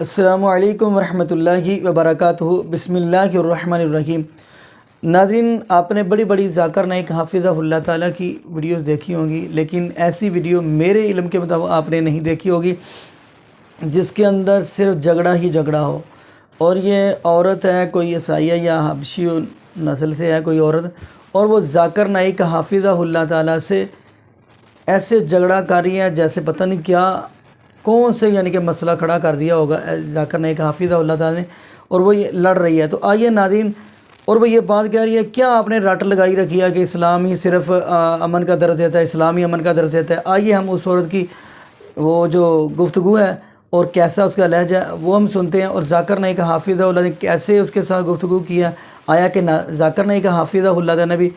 السلام علیکم ورحمۃ اللہ وبرکاتہ۔ بسم اللہ الرحمن الرحیم۔ ناظرین، آپ نے بڑی بڑی ذاکر نائک حافظہ اللہ تعالیٰ کی ویڈیوز دیکھی ہوں گی، لیکن ایسی ویڈیو میرے علم کے مطابق آپ نے نہیں دیکھی ہوگی جس کے اندر صرف جھگڑا ہی جھگڑا ہو۔ اور یہ عورت ہے، کوئی عیسائیہ یا حبشی نسل سے ہے کوئی عورت، اور وہ ذاکر نائک حافظہ اللہ تعالیٰ سے ایسے جھگڑا کر رہی ہے جیسے پتہ نہیں کیا کون سے یعنی کہ مسئلہ کھڑا کر دیا ہوگا ذاکر نائک حافظہ اللہ تعالیٰ نے، اور وہ یہ لڑ رہی ہے۔ تو آئیے ناظرین، اور وہ یہ بات کہہ رہی ہے کیا آپ نے رٹ لگائی رکھی ہے کہ اسلام ہی صرف امن کا درس دیتا ہے، اسلام ہی امن کا درس دیتا ہے۔ آئیے ہم اس عورت کی وہ جو گفتگو ہے اور کیسا اس کا لہجہ ہے وہ ہم سنتے ہیں، اور ذاکر نائک حافظہ اللہ نے کیسے اس کے ساتھ گفتگو کیا۔ آیا کہ ذاکر نائک حافظہ اللہ تعالیٰ نے بھی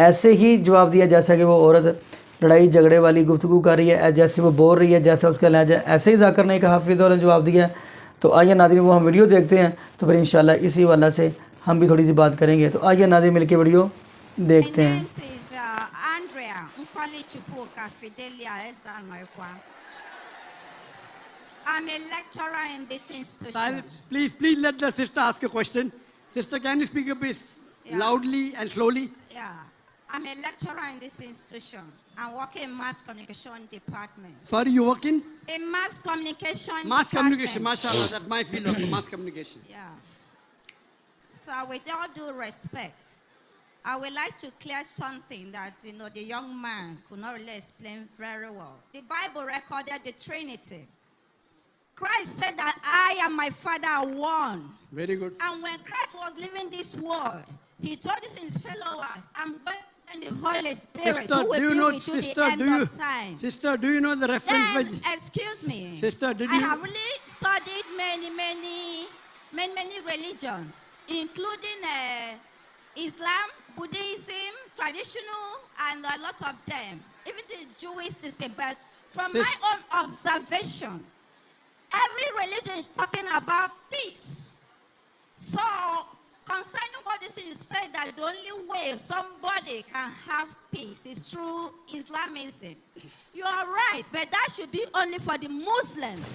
ایسے ہی جواب دیا جیسا کہ وہ عورت لڑائی جھگڑے والی گفتگو کر رہی ہے، جیسے وہ بول رہی ہے، جیسا اس کا لہجہ ہے، ایسے ہی ذاکر نائک حافظہ اللہ نے جواب دیا ہے۔ تو آئیے ناظرین وہ ہم ویڈیو دیکھتے ہیں، تو پھر انشاءاللہ اسی والا سے ہم بھی تھوڑی سی بات کریں گے۔ تو آئیے ناظرین مل کے ویڈیو دیکھتے ہیں۔ I'm a lecturer in this institution. Please let the sister ask a question. Sister, can you speak a bit loudly and slowly? Yeah. I'm a lecturer in this institution. I work in mass communication department. Sorry, you work in? In mass communication department. Mass communication, mashallah, that's my field also, mass communication. Yeah. So with all due respect, I would like to clear something that, the young man could not really explain very well. The Bible recorded the Trinity. Christ said that I and my Father are one. Very good. And when Christ was leaving this world, he told his followers, I'm going to send the Holy Spirit, sister, who will be with you to the end of time. Sister, do you know the reference? Then, excuse me. Sister, I have really studied many religions, including Islam, Buddhism, traditional, and a lot of them. Even the Jewish system. But from my own observation, every religion is talking about peace. So, concerning what this is said, that the only way somebody can have peace is through Islamism. You are right, but that should be only for the Muslims.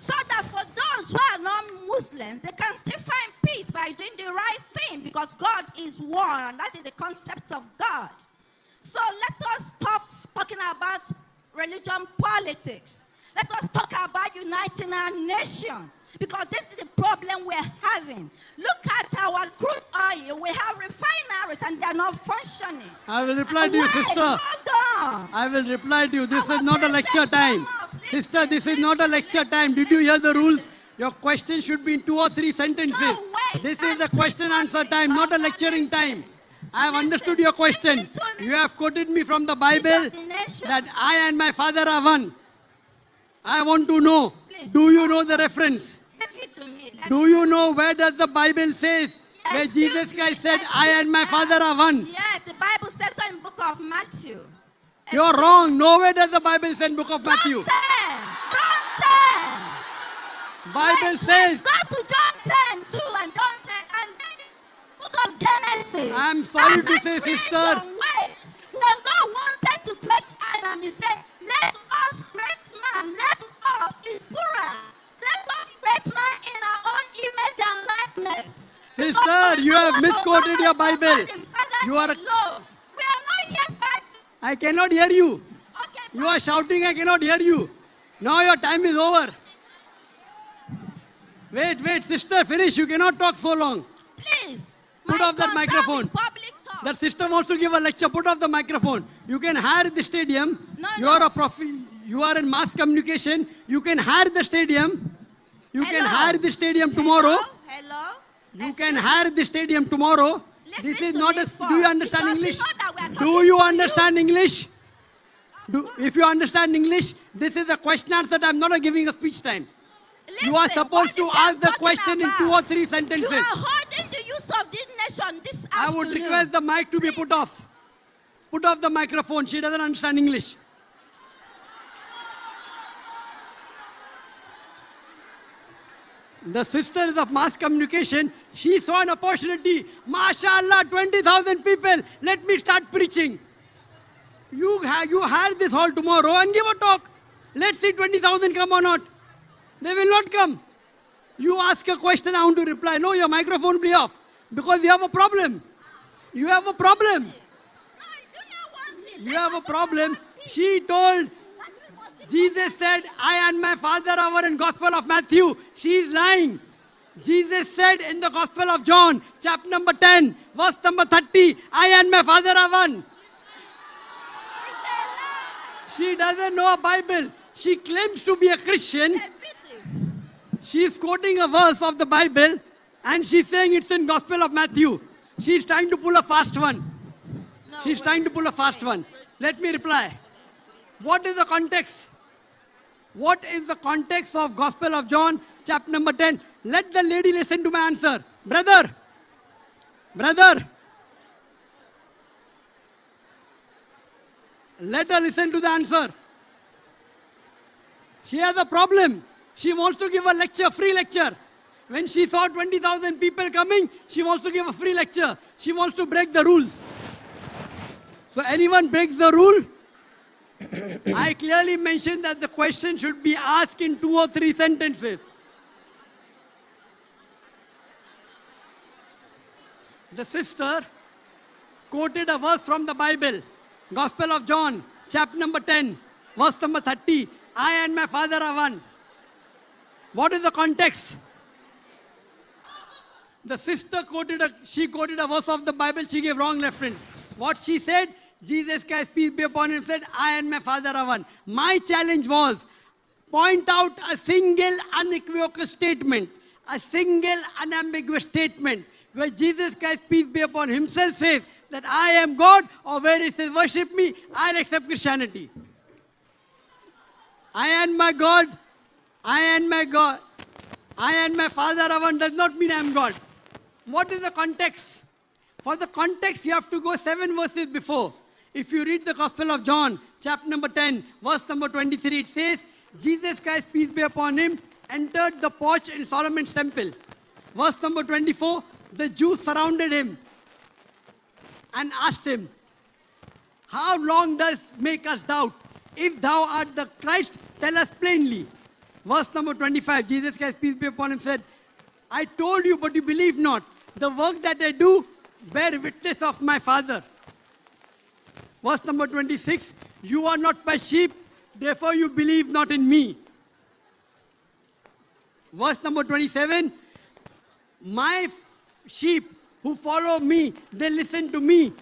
So that for those who are non-Muslims, they can still find peace by doing the right thing, because God is one, and that is the concept of God. So let us stop talking about religion politics. Let us talk about uniting our nation, because this is the problem we're having. Look at our crude oil. We have refineries and they're not functioning. I will reply to you, sister. I will reply to you. This is not a lecture time. Sister, this is not a lecture time. Did you hear the rules? Your question should be in 2 or 3 sentences. This is the question answer time, not a lecturing time. I have understood your question. You have quoted me from the Bible that I and my Father are one. I want to know, do you know the reference? Do you know where does the Bible says where Jesus Christ said, I and my Father are one? Yes, the Bible says so in the book of Matthew. You're wrong. Nowhere does the Bible say in the book of Matthew. John 10. Bible says. Go to John 10 too, and John 10 and then the book of Genesis. I'm sorry to say, sister. When God wanted to create Adam, he said, let us create man. Let us is plural. Let us create man in our own image and likeness. Sister, you have misquoted your Bible. You are. We are not here fighting. I cannot hear you. Okay, you are shouting, I cannot hear you. Now your time is over. Wait, sister, finish. You cannot talk so long. Please. Put off that microphone. That sister wants to give a lecture. Put off the microphone. You can hire the stadium. You are a prof. You are in mass communication. You can hire the stadium. You can hire the stadium tomorrow. Hello. You can hire the stadium tomorrow. This is not a. Do you understand English? Do you understand English? If you understand English, this is a question answer time, not giving a speech time. You are supposed to ask the question in 2 or 3 sentences. You are holding the use of this nation this afternoon. I would request the mic to be put off. Put off the microphone. She doesn't understand English. The sisters of mass communication, she saw an opportunity. MashaAllah, 20,000 people. Let me start preaching. You hire this hall tomorrow and give a talk. Let's see 20,000 come or not. They will not come. You ask a question, I want to reply. No, your microphone will be off. Because you have a problem. You have a problem. No, I do not want it. You have a problem. She told, Jesus said, I and my Father are one in Gospel of Matthew. She is lying. Jesus said in the Gospel of John, chapter number 10, verse number 30, I and my Father are one. It's a lie. She doesn't know a Bible. She claims to be a Christian. Admit it. She is quoting a verse of the Bible and she's saying it's in Gospel of Matthew. She's trying to pull a fast one. No, She's wait. trying to pull a fast one. Let me reply. What is the context? What is the context of Gospel of John, chapter number 10? Let the lady listen to my answer. Brother, let her listen to the answer. She has a problem. She wants to give a lecture, free lecture. When she saw 20,000 people coming, she wants to give a free lecture. She wants to break the rules. So anyone breaks the rule? I clearly mentioned that the question should be asked in 2 or 3 sentences. The sister quoted a verse from the Bible, Gospel of John, chapter number 10, verse number 30. I and my Father are one. What is the context? The sister quoted a verse of the Bible, she gave wrong reference. What she said, Jesus Christ, peace be upon him, said, I and my Father are one. My challenge was, point out a single unequivocal statement, a single unambiguous statement, where Jesus Christ, peace be upon himself, says that I am God, or where he says, worship me, I'll accept Christianity. I and my God, I and my Father are one does not mean I am God. What is the context? For the context, you have to go 7 verses before. If you read the Gospel of John, chapter number 10, verse number 23, it says, Jesus Christ, peace be upon him, entered the porch in Solomon's temple. Verse number 24, the Jews surrounded him and asked him, how long does make us doubt? If thou art the Christ, tell us plainly. Verse number 25, Jesus Christ, peace be upon him, said, I told you, but you believe not. The work that I do, bear witness of my Father. Verse number 26, you are not my sheep, therefore you believe not in me. Verse number 27, my sheep who follow me, they listen to me.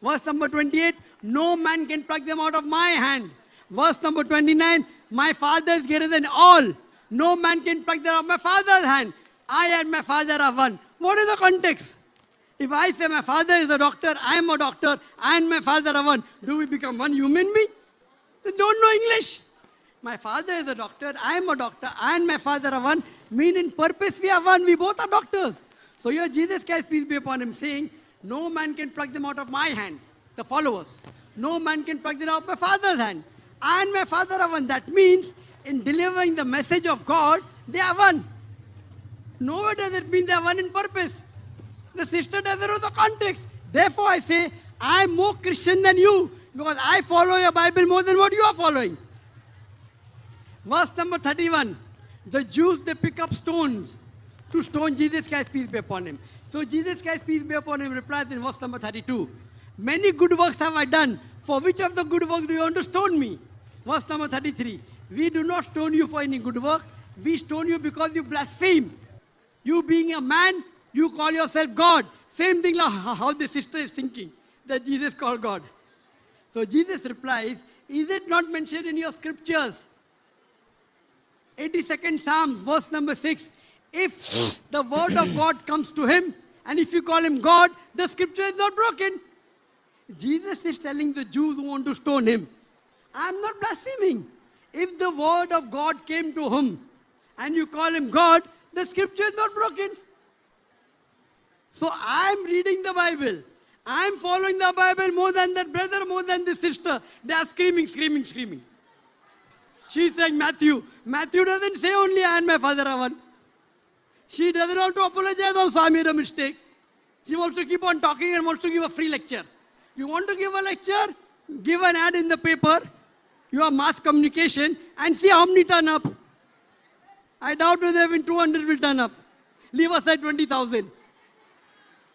Verse number 28, no man can pluck them out of my hand. Verse number 29, my Father is greater than all. No man can pluck them out of my Father's hand. I and my Father are one. What is the context? If I say my Father is a doctor, I am a doctor, I and my Father are one, do we become one human being? They don't know English. My Father is a doctor, I am a doctor, I and my Father are one, mean in purpose we are one, we both are doctors. So here Jesus Christ, peace be upon him, saying, no man can pluck them out of my hand, the followers. No man can pluck them out of my Father's hand. I and my Father are one. That means in delivering the message of God, they are one. Nowhere does it mean they are one in purpose. The sister doesn't know the context. Therefore I say, I am more Christian than you because I follow your Bible more than what you are following. Verse number 31. The Jews, they pick up stones to stone Jesus Christ, peace be upon him. So Jesus Christ, peace be upon him, replies in verse number 32. Many good works have I done. For which of the good works do you want to stone me? Verse number 33. We do not stone you for any good work. We stone you because you blaspheme. You being a man, you call yourself God. Same thing like how the sister is thinking, that Jesus called God. So Jesus replies, is it not mentioned in your scriptures? 82nd Psalms, verse number 6. If the word of God comes to him, and if you call him God, the scripture is not broken. Jesus is telling the Jews who want to stone him, I am not blaspheming. If the word of God came to him, and you call him God, the scripture is not broken. So I am reading the Bible. I am following the Bible more than that brother, more than the sister. They are screaming, screaming, screaming. She is saying Matthew. Matthew doesn't say only I and my Father are one. She doesn't want to apologize also, I made a mistake. She wants to keep on talking and wants to give a free lecture. You want to give a lecture? Give an ad in the paper. You have mass communication and see how many turn up. I doubt whether even 200 will turn up. Leave aside 20,000.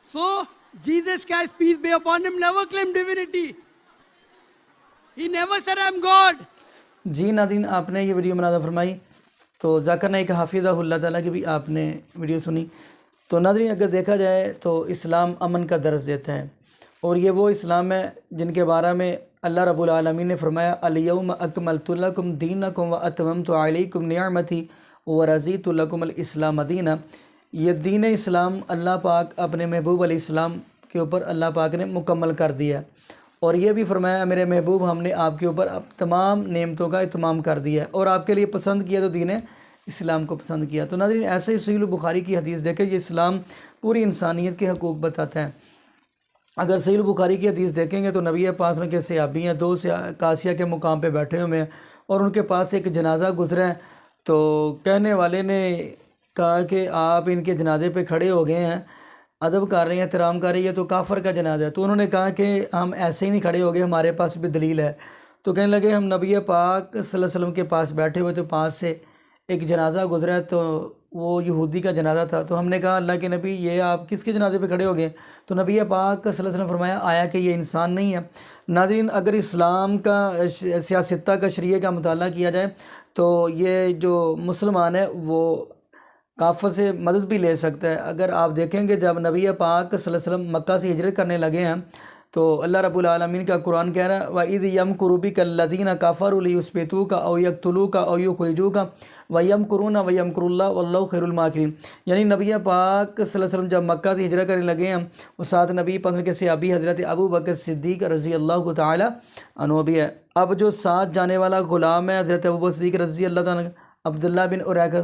So, Jesus Christ, peace be upon him, never claimed divinity. He never said, I'm God. جی ناظرین، آپ نے یہ video مناظر فرمائی تو ذاکر نائک حافظہ اللہ تعالیٰ کی بھی آپ نے ویڈیو سنی. تو ناظرین اگر دیکھا جائے تو اسلام امن کا درس دیتا ہے، اور یہ وہ اسلام ہے جن کے بارے میں اللہ رب العالمین نے فرمایا الیوم اکملت لکم دینکم واتممت علیکم نعمتی ورضیت لکم الاسلام دینا. یہ دین اسلام اللہ پاک اپنے محبوب علیہ السلام کے اوپر اللہ پاک نے مکمل کر دیا، اور یہ بھی فرمایا میرے محبوب ہم نے آپ کے اوپر اب تمام نعمتوں کا اتمام کر دیا اور آپ کے لیے پسند کیا تو دین اسلام کو پسند کیا. تو ناظرین ایسے ہی صحیح البخاری کی حدیث دیکھیں، یہ اسلام پوری انسانیت کے حقوق بتاتا ہے. اگر صحیح البخاری کی حدیث دیکھیں گے تو نبی پاک کے صحابی ہیں، 2 قاسیہ کے مقام پہ بیٹھے ہوئے ہیں، اور ان کے پاس ایک جنازہ گزرا ہے. تو کہنے والے نے کہا کہ آپ ان کے جنازے پہ کھڑے ہو گئے ہیں، ادب کر رہے ہیں، احترام کر رہے ہیں، تو کافر کا جنازہ ہے. تو انہوں نے کہا کہ ہم ایسے ہی نہیں کھڑے ہو گئے، ہمارے پاس بھی دلیل ہے. تو کہنے لگے ہم نبی پاک صلی اللہ علیہ وسلم کے پاس بیٹھے ہوئے تو پاس سے ایک جنازہ گزرا ہے، تو وہ یہودی کا جنازہ تھا. تو ہم نے کہا اللہ کے نبی یہ آپ کس کے جنازے پہ کھڑے ہو گئے؟ تو نبی پاک صلی اللہ علیہ وسلم فرمایا آیا کہ یہ انسان نہیں ہے. ناظرین اگر اسلام کا سیاستہ کا شریعہ کا مطالعہ کیا جائے تو یہ جو مسلمان ہے وہ کافر سے مدد بھی لے سکتا ہے. اگر آپ دیکھیں گے جب نبی پاک صلی اللہ علیہ وسلم مکہ سے ہجرت کرنے لگے ہیں تو اللہ رب العالمین کا قرآن کہہ رہا ہے وَإِذْ يَمْكُرُ بِكَ الَّذِينَ كَفَرُوا لِيُثْبِتُوكَ أَوْ يَقْتُلُوكَ أَوْ يُخْرِجُوكَ وَيَمْكُرُونَ وَيَمْكُرُ اللَّهُ وَاللَّهُ خَيْرُ الْمَاكِرِينَ. یعنی نبی پاک صلی اللہ علیہ وسلم جب مکہ سے ہجرت کرنے لگے ہیں، اس ساتھ نبی پاک کے صحابی حضرت ابو بکر صدیق رضی اللہ تعالی عنہ بھی ہے. اب جو ساتھ جانے والا غلام ہے حضرت ابو بکر صدیق رضی اللہ تعالی عنہ، عبداللہ بن اریقہ،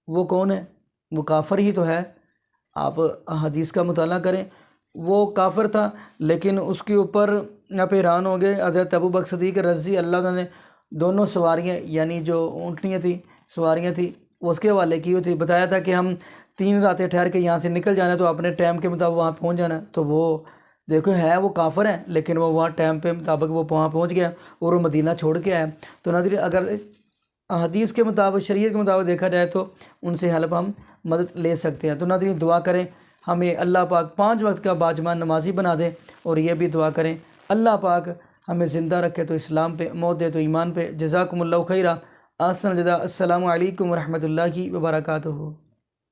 وہ کون ہے؟ وہ کافر ہی تو ہے. آپ حدیث کا مطالعہ کریں، وہ کافر تھا، لیکن اس کے اوپر آپ حیران ہو گئے حضرت ابو بکر صدیق رضی اللہ عنہ نے دونوں سواریاں، یعنی جو اونٹنیاں تھیں، سواریاں تھیں، وہ اس کے حوالے کی ہوئی تھی. بتایا تھا کہ ہم 3 راتیں ٹھہر کے یہاں سے نکل جانا ہے تو اپنے ٹائم کے مطابق وہاں پہنچ جانا ہے. تو وہ دیکھو ہے وہ کافر ہیں، لیکن وہ وہاں ٹائم پہ مطابق وہ وہاں پہنچ گیا اور وہ مدینہ چھوڑ کے آیا. تو ناظرین اگر حدیث کے مطابق، شریعت کے مطابق دیکھا جائے تو ان سے ہیلپ ہم مدد لے سکتے ہیں. تو ناظرین دعا کریں ہمیں اللہ پاک 5 وقت کا باجمان نمازی بنا دے، اور یہ بھی دعا کریں اللہ پاک ہمیں زندہ رکھے تو اسلام پہ، موت دے تو ایمان پہ. جزاکم اللہ خیرہ. احسن الجزاء. السلام علیکم ورحمۃ اللہ وبرکاتہ.